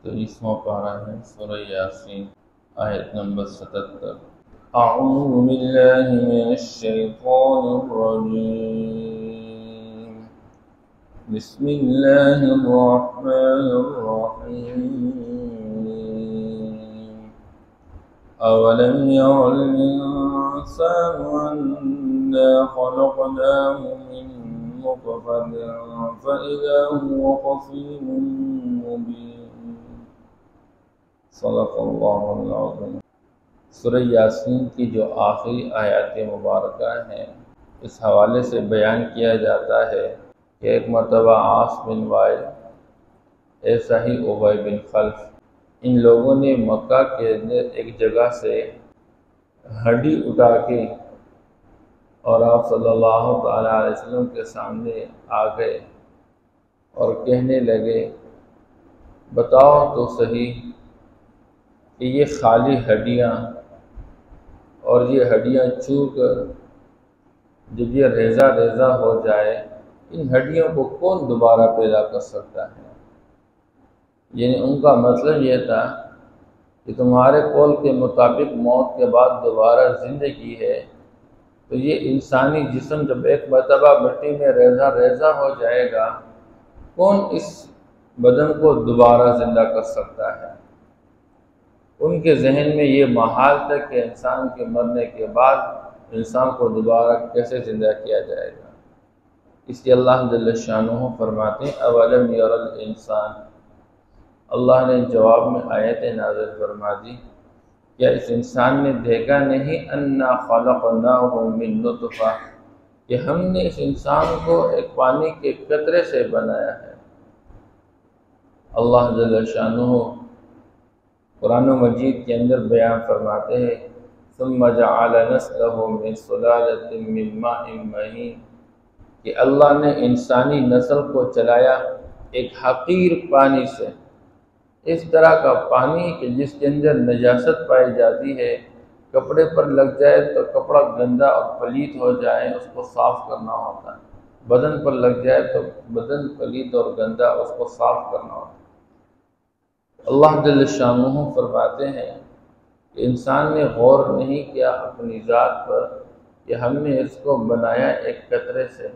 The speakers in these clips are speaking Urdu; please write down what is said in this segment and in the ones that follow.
23واں پارہ ہے سورہ یاسین آیت نمبر 77۔ اعوذ باللہ من الشیطان الرجیم، بسم اللہ الرحمن الرحیم۔ اولم یر الانسان انا خلقناه من نطفة فإذا هو خصيم مبين۔ صدق اللہ العظیم۔ سورہ یاسین کی جو آخری آیات مبارکہ ہیں، اس حوالے سے بیان کیا جاتا ہے کہ ایک مرتبہ عاص بن وائل، ایسا ہی ابی بن خلف، ان لوگوں نے مکہ کے اندر ایک جگہ سے ہڈی اٹھا کے اور آپ صلی اللہ تعالیٰ علیہ وسلم کے سامنے آ گئے اور کہنے لگے، بتاؤ تو صحیح کہ یہ خالی ہڈیاں اور یہ ہڈیاں چور کر جب یہ ریزہ ریزہ ہو جائے، ان ہڈیوں کو کون دوبارہ پیدا کر سکتا ہے؟ یعنی ان کا مطلب یہ تھا کہ تمہارے قول کے مطابق موت کے بعد دوبارہ زندگی ہے، تو یہ انسانی جسم جب ایک مرتبہ مٹی میں ریزہ ریزہ ہو جائے گا، کون اس بدن کو دوبارہ زندہ کر سکتا ہے؟ ان کے ذہن میں یہ محال تھا کہ انسان کے مرنے کے بعد انسان کو دوبارہ کیسے زندہ کیا جائے گا۔ اس لیے اللہ جل شانہ فرماتے ہیں اولم یر الانسان، اللہ نے جواب میں آیت نازل فرما دی، کیا اس انسان نے دیکھا نہیں انا خلقناہ من نطفہ، کہ ہم نے اس انسان کو ایک پانی کے قطرے سے بنایا ہے۔ اللہ جل شانہ قرآن مجید کے اندر بیان فرماتے ہیں ثم جعل نسلہ من سلالۃ من ماء مہین، کہ اللہ نے انسانی نسل کو چلایا ایک حقیر پانی سے، اس طرح کا پانی کہ جس کے اندر نجاست پائی جاتی ہے، کپڑے پر لگ جائے تو کپڑا گندا اور پلید ہو جائے، اس کو صاف کرنا ہوتا ہے، بدن پر لگ جائے تو بدن پلید اور گندا، اس کو صاف کرنا ہوتا ہے۔ اللہ جل شانہ فرماتے ہیں کہ انسان نے غور نہیں کیا اپنی ذات پر کہ ہم نے اس کو بنایا ایک قطرے سے،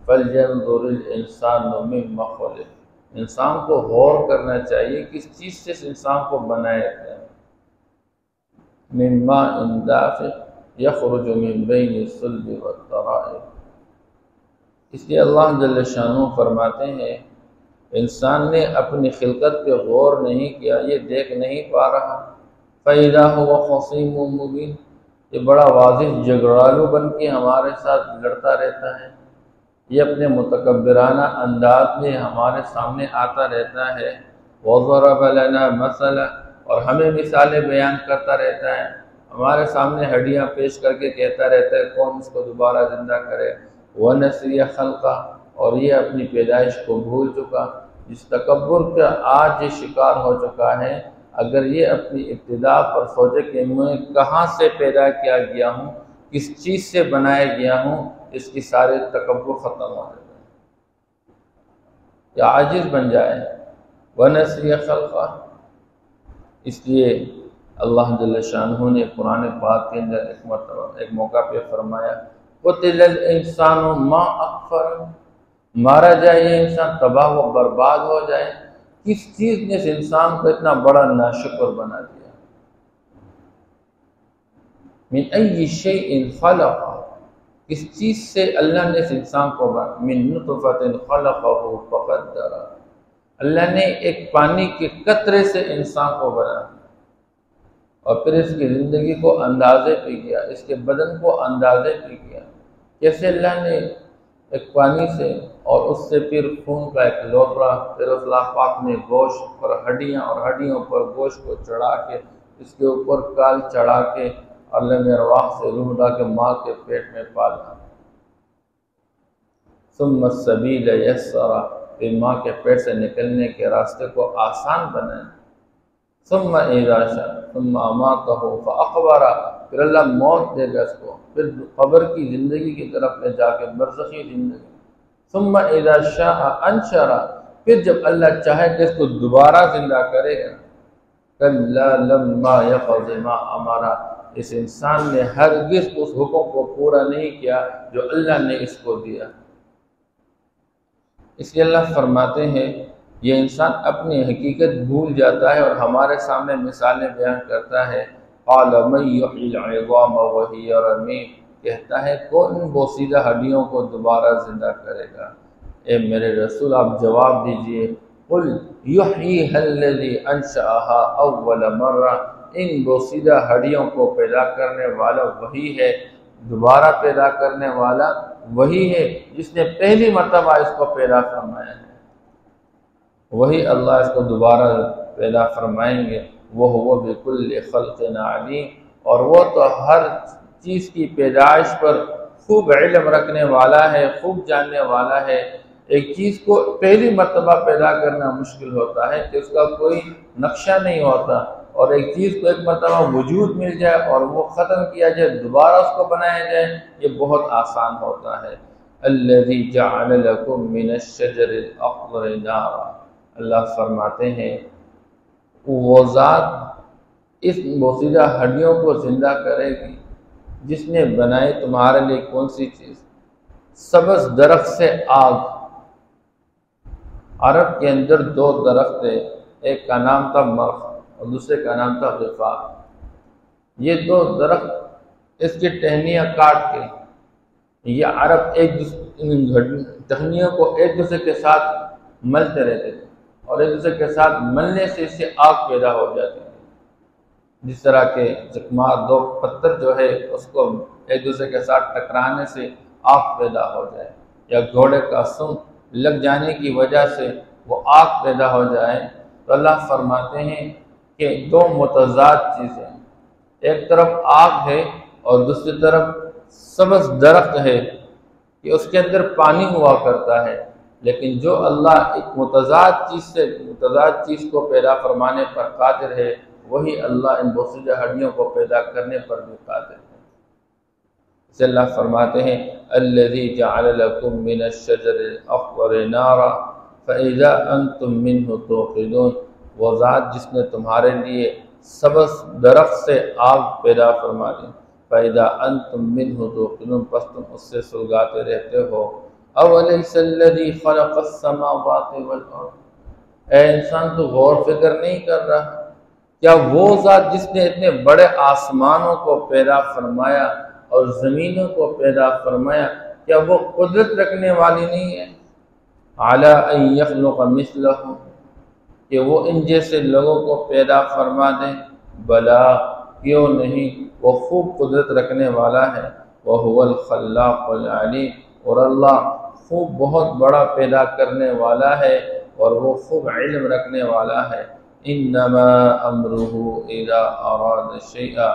فَلْيَنْظُرِ الْإِنسَانُ مِمَّ خُلِقَ، انسان کو غور کرنا چاہیے کس چیز سے اس انسان کو بنایا گیا۔ مِن مَاءٍ دَافِقٍ يَخْرُجُ مِن بَيْنِ الصُّلْبِ وَالتَّرَائِبِ۔ اس لیے اللہ جل شانہ فرماتے ہیں انسان نے اپنی خلقت پہ غور نہیں کیا، یہ دیکھ نہیں پا رہا، فَإِذَا هُوَ خَصِيمٌ مُّبِينٌ، یہ بڑا واضح جھگڑالو بن کے ہمارے ساتھ لڑتا رہتا ہے، یہ اپنے متکبرانہ انداز میں ہمارے سامنے آتا رہتا ہے، وَضَرَبَ لَنَا مَثَلًا، اور ہمیں مثالیں بیان کرتا رہتا ہے، ہمارے سامنے ہڈیاں پیش کر کے کہتا رہتا ہے کون اس کو دوبارہ زندہ کرے، وَنَسِيَ خَلْقَهُ، اور یہ اپنی پیدائش کو بھول چکا۔ جس تکبر کا آج یہ شکار ہو چکا ہے، اگر یہ اپنی ابتدا پر سوچے کہ میں کہاں سے پیدا کیا گیا ہوں، کس چیز سے بنایا گیا ہوں، اس کی سارے تکبر ختم ہو جائے، یا عاجز بن جائے۔ وَنَسِيَ خَلْقَهُ، اس لیے اللہ جل شانہ نے قرآن پاک کے اندر ایک موقع پہ فرمایا قُتِلَ الْإِنسَانُ مَا أَكْفَرَهُ، مارا جائے یہ انسان، تباہ و برباد ہو جائے، کس چیز نے اس انسان کو اتنا بڑا ناشکر بنا دیا۔ من أَيِّ شَيْءٍ خَلَقَهُ، کس چیز سے اللہ نے اس انسان کو بنا، من نطفة خلقه فقدر، اللہ نے ایک پانی کے قطرے سے انسان کو بنا اور پھر اس کی زندگی کو اندازے پہ کیا، اس کے بدن کو اندازے پہ کیا، کیسے اللہ نے ایک پانی سے اور اس سے پھر خون کا ایک لوتھڑا، پھر اللہ پاک نے گوشت پر ہڈیاں اور ہڈیوں پر گوشت کو چڑھا کے اس کے اوپر کال چڑھا کے عالم ارواح سے روح لا کے ماں کے پیٹ میں پالا، ثم السبیل یسرا، پھر ماں کے پیٹ سے نکلنے کے راستے کو آسان بنایا، ثم اذا شاء ثم اماتہ فاقبرہ، پھر اللہ موت دے گا اس کو، پھر قبر کی زندگی کی طرف لے جا کے برزخی زندگی، ثم اذا شاء انشرہ، پھر جب اللہ چاہے کہ اس کو دوبارہ زندہ کرے گا، کلا لما یقض ما امرا، اس انسان نے ہرگز اس حکم کو پورا نہیں کیا جو اللہ نے اس کو دیا۔ اس لیے اللہ فرماتے ہیں یہ انسان اپنی حقیقت بھول جاتا ہے اور ہمارے سامنے مثالیں بیان کرتا ہے۔ قال من یحیی العظام وہی رمیم، کہتا ہے کون بوسیدہ ہڈیوں کو دوبارہ زندہ کرے گا؟ اے میرے رسول آپ جواب دیجئے، قل یحییھا الذی انشأھا اول مرہ، ان بوسیدہ ہڈیوں کو پیدا کرنے والا وہی ہے، دوبارہ پیدا کرنے والا وہی ہے جس نے پہلی مرتبہ اس کو پیدا فرمایا ہے، وہی اللہ اس کو دوبارہ پیدا فرمائیں گے۔ وَهُوَ بِكُلِّ خَلْقٍ عَلِيمٌ، اور وہ تو ہر چیز کی پیدائش پر خوب علم رکھنے والا ہے، خوب جاننے والا ہے۔ ایک چیز کو پہلی مرتبہ پیدا کرنا مشکل ہوتا ہے کہ اس کا کوئی نقشہ نہیں ہوتا، اور ایک چیز کو ایک مرتبہ وجود مل جائے اور وہ ختم کیا جائے، دوبارہ اس کو بنایا جائے، یہ بہت آسان ہوتا ہے۔ الذی جعل لکم من الشجر الاخضر نارا، اللہ فرماتے ہیں وہ ذات اس بوسیدہ ہڈیوں کو زندہ کرے گی جس نے بنائی تمہارے لیے کون سی چیز؟ سبز درخت سے آگ۔ عرب کے اندر دو درخت تھے، ایک کا نام تھا مرخ اور دوسرے کا نام تھا غفار۔ یہ دو درخت اس کی ٹہنیاں کاٹ کے یہ عرب ٹہنیوں کو ایک دوسرے کے ساتھ ملتے رہتے تھے، اور ایک دوسرے کے ساتھ ملنے سے اس سے آگ پیدا ہو جاتی تھی۔ جس طرح کے چکمار دو پتھر جو ہے اس کو ایک دوسرے کے ساتھ ٹکرانے سے آگ پیدا ہو جائے، یا گھوڑے کا سم لگ جانے کی وجہ سے وہ آگ پیدا ہو جائے، تو اللہ فرماتے ہیں کہ دو متضاد چیزیں، ایک طرف آگ ہے اور دوسری طرف سبز درخت ہے کہ اس کے اندر پانی ہوا کرتا ہے، لیکن جو اللہ ایک متضاد چیز سے متضاد چیز کو پیدا فرمانے پر قادر ہے، وہی اللہ ان بوسیدہ ہڈیوں کو پیدا کرنے پر بھی قادر ہے۔ اس سے اللہ فرماتے ہیں الذی جعل لکم من الشجر الاخضر نارا فاذا انتم منہ توقدون، وہ ذات جس نے تمہارے لیے سبز درخت سے آگ پیدا فرما دی، فاذا انتم منہ توقدون، پس تم اس سے سلگاتے رہتے ہو۔ اولیس الذی خلق السماوات والارض، اے انسان تو غور فکر نہیں کر رہا، کیا وہ ذات جس نے اتنے بڑے آسمانوں کو پیدا فرمایا اور زمینوں کو پیدا فرمایا، کیا وہ قدرت رکھنے والی نہیں ہے؟ علی ان یخلق مثلہم، کہ وہ ان جیسے لوگوں کو پیدا فرما دے؟ بلا، کیوں نہیں، وہ خوب قدرت رکھنے والا ہے۔ وہو الخلاق العلیم، اور اللہ خوب بہت بڑا پیدا کرنے والا ہے اور وہ خوب علم رکھنے والا ہے۔ انما امرہ اذا اراد شیئا،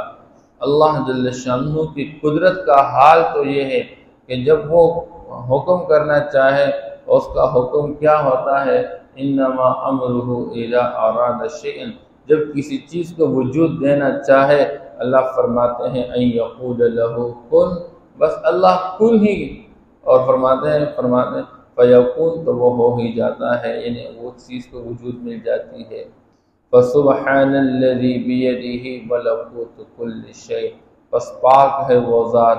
اللہ جل شانہ کی قدرت کا حال تو یہ ہے کہ جب وہ حکم کرنا چاہے اس کا حکم کیا ہوتا ہے؟ انما امرہ اذا اراد شیئا، جب کسی چیز کو وجود دینا چاہے اللہ فرماتے ہیں ان یقول لہ کن، بس اللہ کن ہی، اور فرماتے ہیں فیکون، تو وہ ہو ہی جاتا ہے، یعنی وہ چیز کو وجود مل جاتی ہے۔ فسبحان الذی بیدہ ملکوت کل شیء، بس پاک ہے وہ ذات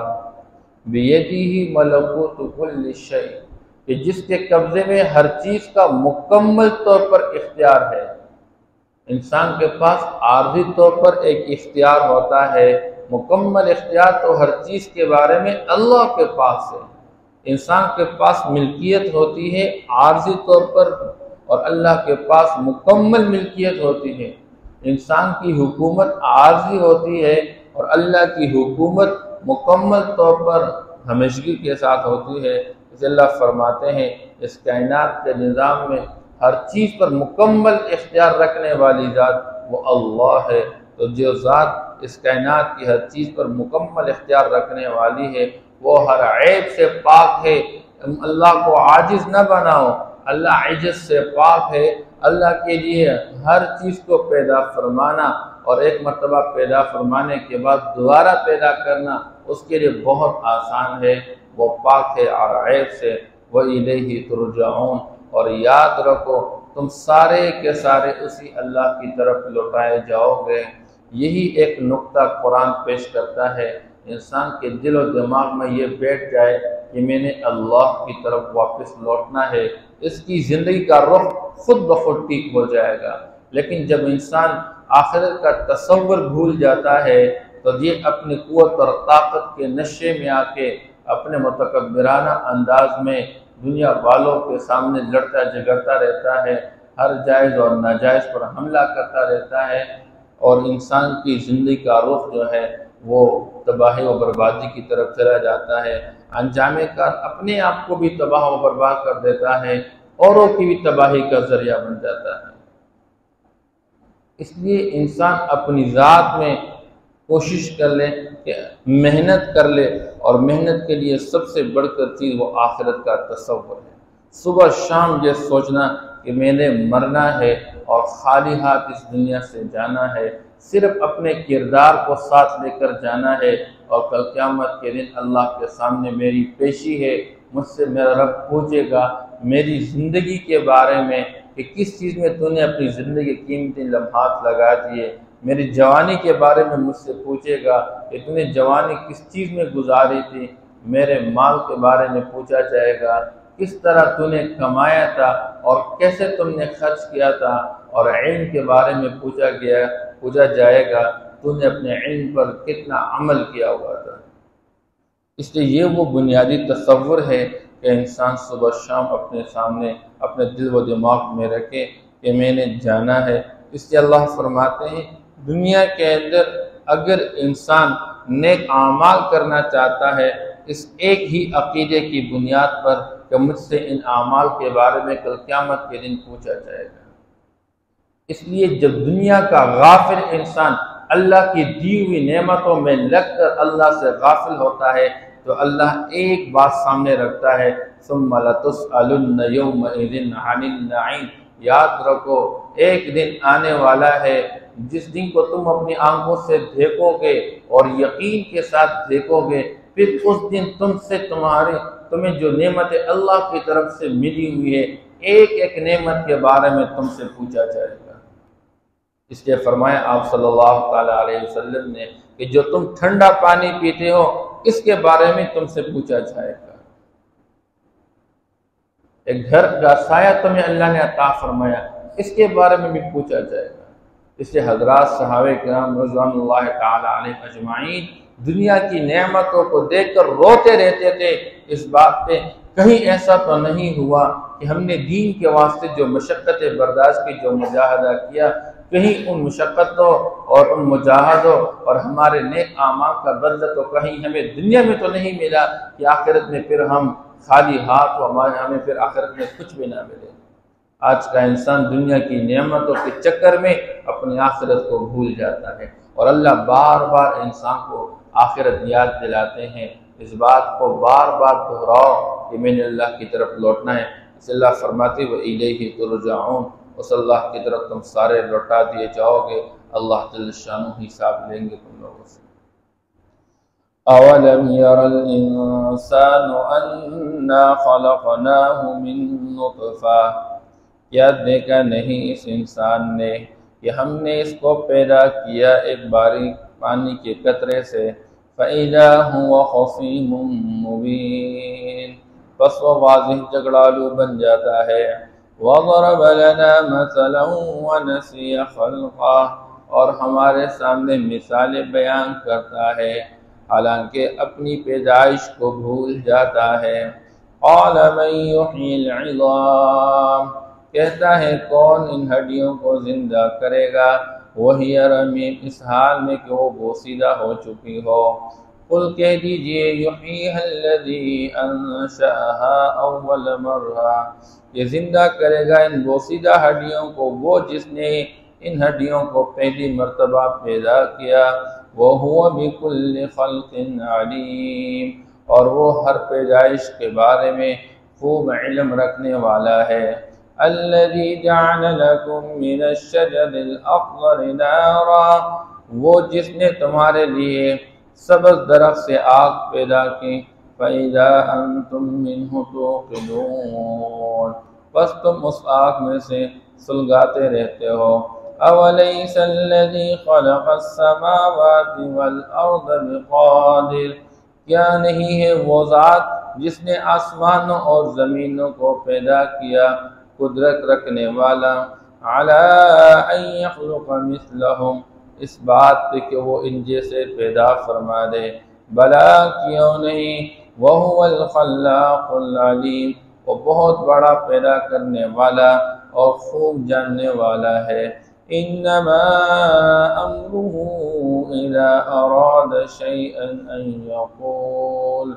بیدہ ملکوت کل شیء، کہ جس کے قبضے میں ہر چیز کا مکمل طور پر اختیار ہے۔ انسان کے پاس عارضی طور پر ایک اختیار ہوتا ہے، مکمل اختیار تو ہر چیز کے بارے میں اللہ کے پاس ہے۔ انسان کے پاس ملکیت ہوتی ہے عارضی طور پر، اور اللہ کے پاس مکمل ملکیت ہوتی ہے۔ انسان کی حکومت عارضی ہوتی ہے اور اللہ کی حکومت مکمل طور پر ہمیشگی کے ساتھ ہوتی ہے۔ اس اللہ فرماتے ہیں اس کائنات کے نظام میں ہر چیز پر مکمل اختیار رکھنے والی ذات وہ اللہ ہے۔ تو جو ذات اس کائنات کی ہر چیز پر مکمل اختیار رکھنے والی ہے وہ ہر عیب سے پاک ہے۔ اللہ کو عاجز نہ بناؤ، اللہ عجز سے پاک ہے۔ اللہ کے لیے ہر چیز کو پیدا فرمانا اور ایک مرتبہ پیدا فرمانے کے بعد دوبارہ پیدا کرنا اس کے لیے بہت آسان ہے، وہ پاک ہے ہر عیب سے۔ وَإِلَيْهِ تُرْجَعُونَ، اور یاد رکھو تم سارے کے سارے اسی اللہ کی طرف لوٹائے جاؤ گے۔ یہی ایک نقطہ قرآن پیش کرتا ہے، انسان کے دل و دماغ میں یہ بیٹھ جائے کہ میں نے اللہ کی طرف واپس لوٹنا ہے، اس کی زندگی کا رخ خود بخود ٹھیک ہو جائے گا۔ لیکن جب انسان آخرت کا تصور بھول جاتا ہے تو یہ اپنی قوت اور طاقت کے نشے میں آ کے اپنے متکبرانہ انداز میں دنیا والوں کے سامنے لڑتا جھگڑتا رہتا ہے، ہر جائز اور ناجائز پر حملہ کرتا رہتا ہے، اور انسان کی زندگی کا رخ جو ہے وہ تباہی و بربادی کی طرف چلا جاتا ہے۔ انجام کار اپنے آپ کو بھی تباہ و برباد کر دیتا ہے، اوروں کی بھی تباہی کا ذریعہ بن جاتا ہے۔ اس لیے انسان اپنی ذات میں کوشش کر لے کہ محنت کر لے، اور محنت کے لیے سب سے بڑھ کر چیز وہ آخرت کا تصور ہے۔ صبح شام یہ سوچنا کہ میں نے مرنا ہے اور خالی ہاتھ اس دنیا سے جانا ہے، صرف اپنے کردار کو ساتھ لے کر جانا ہے، اور کل قیامت کے دن اللہ کے سامنے میری پیشی ہے، مجھ سے میرا رب پوچھے گا میری زندگی کے بارے میں کہ کس چیز میں تو نے اپنی زندگی کے قیمتی لمحات لگا دیے، میری جوانی کے بارے میں مجھ سے پوچھے گا کہ تو نے جوانی کس چیز میں گزاری تھی، میرے مال کے بارے میں پوچھا جائے گا کس طرح تو نے کمایا تھا اور کیسے تم نے خرچ کیا تھا، اور علم کے بارے میں پوچھا جائے گا تو نے اپنے علم پر کتنا عمل کیا ہوا تھا۔ اس لیے یہ وہ بنیادی تصور ہے کہ انسان صبح شام اپنے سامنے اپنے دل و دماغ میں رکھے کہ میں نے جانا ہے۔ اس لیے اللہ فرماتے ہیں دنیا کے اندر اگر انسان نیک اعمال کرنا چاہتا ہے اس ایک ہی عقیدے کی بنیاد پر کہ مجھ سے ان اعمال کے بارے میں کل قیامت کے دن پوچھا جائے گا۔ اس لیے جب دنیا کا غافل انسان اللہ کی دی ہوئی نعمتوں میں لگ کر اللہ سے غافل ہوتا ہے تو اللہ ایک بات سامنے رکھتا ہے، ثم لتسألن یومئذ عن النعیم۔ یاد رکھو ایک دن آنے والا ہے جس دن کو تم اپنی آنکھوں سے دیکھو گے اور یقین کے ساتھ دیکھو گے، پھر اس دن تمہیں جو نعمت اللہ کی طرف سے ملی ہوئی ہے ایک ایک نعمت کے بارے میں تم سے پوچھا جائے گا۔ اس لیے فرمایا آپ صلی اللہ تعالیٰ علیہ وسلم نے کہ جو تم ٹھنڈا پانی پیتے ہو اس کے بارے میں تم سے پوچھا جائے گا۔ ایک گھر کا سایہ تمہیں اللہ نے عطا فرمایا اس کے بارے میں بھی پوچھا جائے گا۔ اس لیے حضرات صحابہ کرام رضوان اللہ تعالیٰ علیہ اجمعین دنیا کی نعمتوں کو دیکھ کر روتے رہتے تھے، اس بات پہ کہیں ایسا تو نہیں ہوا کہ ہم نے دین کے واسطے جو مشقتیں برداشت کی، جو مجاہدہ کیا، کہیں ان مشقتوں اور ان مجاہدوں اور ہمارے نیک اعمال کا بدلہ تو کہیں ہمیں دنیا میں تو نہیں ملا کہ آخرت میں پھر ہم خالی ہاتھ و ہمیں پھر آخرت میں کچھ بھی نہ ملے۔ آج کا انسان دنیا کی نعمتوں کے چکر میں اپنی آخرت کو بھول جاتا ہے، اور اللہ بار بار انسان کو آخرت یاد دلاتے ہیں، اس بات کو بار بار دہراؤ کہ میں نے اللہ کی طرف لوٹنا ہے۔ اس اللہ فرماتے وَإِلَيْهِ تُرْجَعُونَ، اس اللہ کی طرف تم سارے لوٹا دیے جاؤ گے، اللہ جل شانہ حساب لیں گے تم لوگوں سے۔ أَوَلَمْ يَرَ الْإِنسَانُ أَنَّا خَلَقْنَاهُ مِن نُطْفَةٍ، کیا دیکھا نہیں اس انسان نے کہ ہم نے اس کو پیدا کیا ایک باریک پانی کے قطرے سے، فَإِذَا هُوَ خَصِيمٌ مُّبِينٌ، پس وہ واضح جھگڑالو بن جاتا ہے۔ وَضَرَبَ لَنَا مَثَلًا وَنَسِيَ خَلْقَهُ، اور ہمارے سامنے مثالیں بیان کرتا ہے حالانکہ اپنی پیدائش کو بھول جاتا ہے۔ قَالَ مَن يُحْيِي الْعِظَامَ، کہتا ہے کون ان ہڈیوں کو زندہ کرے گا، وہی رمیم، اس حال میں کہ وہ بوسیدہ ہو چکی ہو۔ قل کہہ دیجئے یحییھا الذی انشأھا اول مرہ، یہ زندہ کرے گا ان بوسیدہ ہڈیوں کو وہ جس نے ان ہڈیوں کو پہلی مرتبہ پیدا کیا۔ وہو بکل خلق علیم، اور وہ ہر پیدائش کے بارے میں خوب علم رکھنے والا ہے۔ الذی جعل لکم من الشجر الاخضر نارا، وہ جس نے تمہارے لیے سبز درخت سے آگ پیدا کی، فَإِذَا أَنْتُم مِّنْهُ تُوقِدُونَ، بس تم اس آگ میں سے سلگاتے رہتے ہو۔ اولیس الذی خلق السماوات والارض بقادر، کیا نہیں ہے وہ ذات جس نے آسمانوں اور زمینوں کو پیدا کیا، قدرت رکھنے والا، علی ان یخلق مثلہم، اس بات پہ کہ وہ ان جیسے پیدا فرما دے، بلا کیوں نہیں، وہو الخلاق العلیم، وہ بہت بڑا پیدا کرنے والا اور خوب جاننے والا ہے۔ انما امرہ اذا اراد شیئا ان یقول،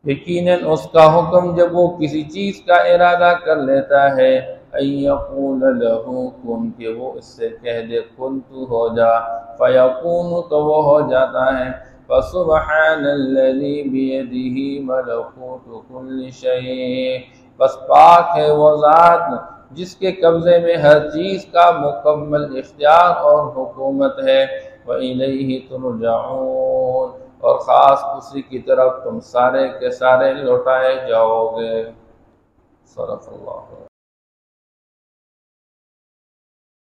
یقیناً اس کا حکم جب وہ کسی چیز کا ارادہ کر لیتا ہے، ان یقول لہ کن، کہ وہ اس سے کہہ دے کن تو ہو جا، فیکون تو وہ ہو جاتا ہے۔ فسبحان الذی بیدہ ملکوت کل شیء، بس پاک ہے وہ ذات جس کے قبضے میں ہر چیز کا مکمل اختیار اور حکومت ہے۔ وَإِلَيْهِ تُرْجَعُونَ، اور خاص اسی کی طرف تم سارے کے سارے لوٹائے جاؤ گے۔ صدق اللہ۔